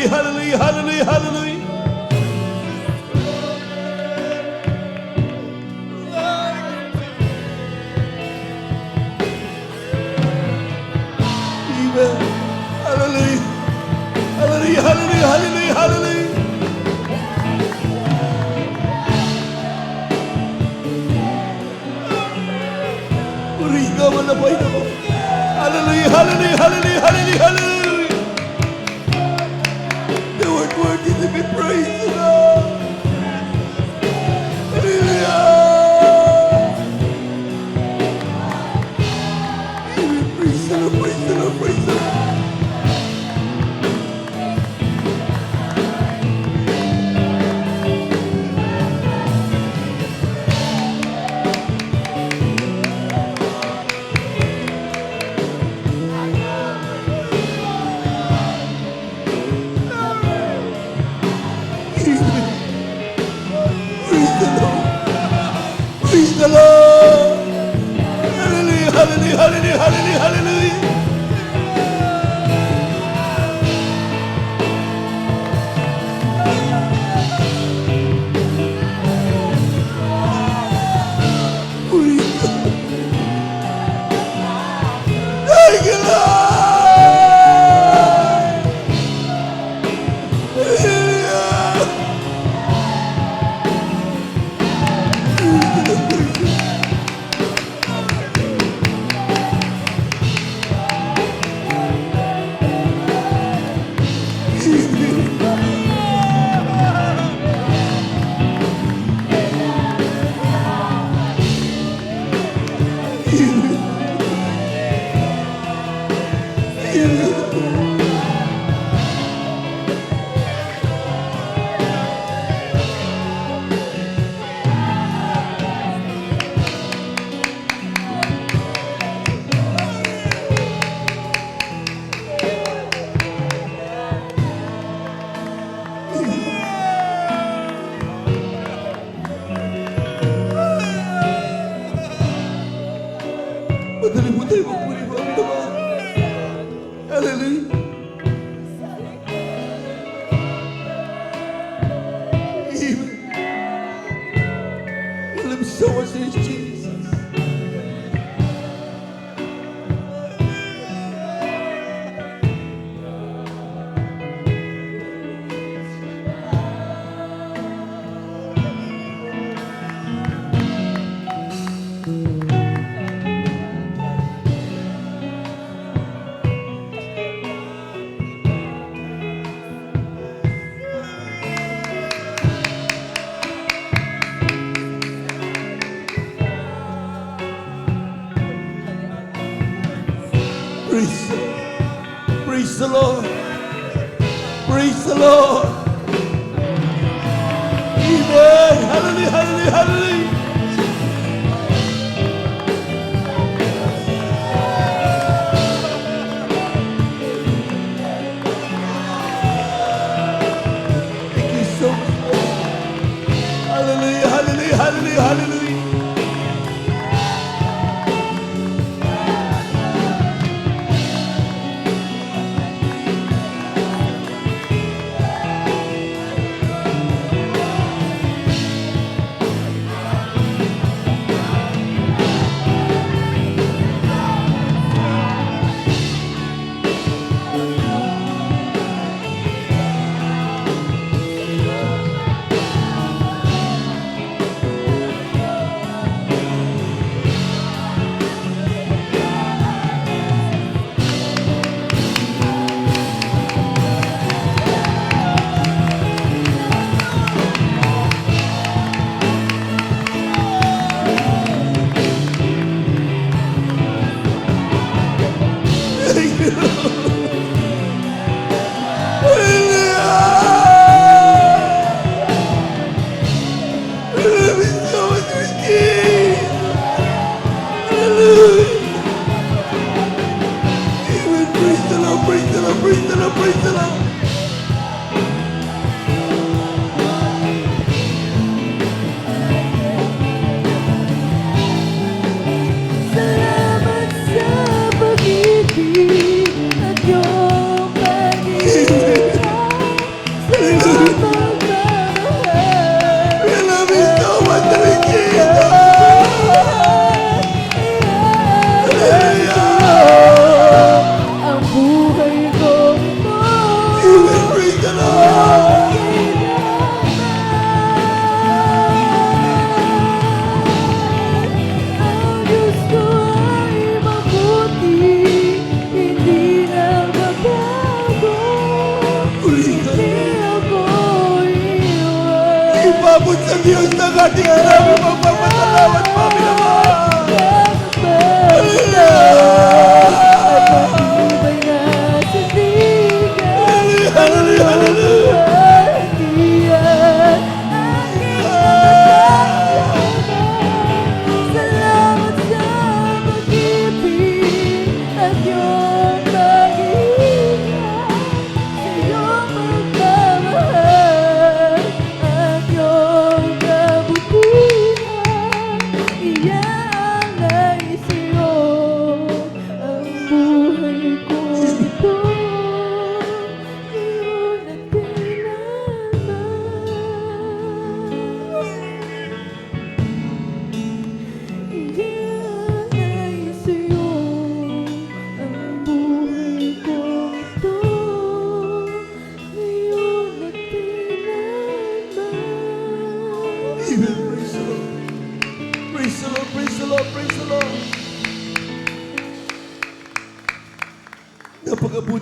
Hallelujah, hallelujah, hallelujah. Amen. Hallelujah. Hallelujah, hallelujah, hallelujah, hallelujah. wala Panginoon. Hallelujah, hallelujah, hallelujah, hallelujah, hallelujah. Thou art worthy to be praised, Lord. Hallelujah. Praise the Lord, praise the Lord, praise the Lord. Praise the Lord. Praise the Lord. Hallelujah, hallelujah, hallelujah, hallelujah, hallelujah. Praise the Lord. Thank you, Lord. Hallelujah. Madali-madali magpuri mo ang dama. Hallelujah. Amen. Walang sawa sa iyo, Jesus. Praise the Lord. Praise the Lord. Amen. Hallelujah, hallelujah, hallelujah. Thank you so much, Lord. Hallelujah, hallelujah, hallelujah, hallelujah. ating maraming magpapasalamat, Mami naman. Hallelujah, hallelujah. Salamat sa pag-ibig at iyong pag-iingat, sa iyong pagmamahal at iyong kabutihan. Iyan ang nais sa'yo, ang buhay ko ito, ngayon at kailanman. Iyan ay sa'yo, ang buhay ko ito, ngayon at kailanman. Amen. Praise the Lord. Praise the Lord, praise the Lord, praise the Lord. Napakabuti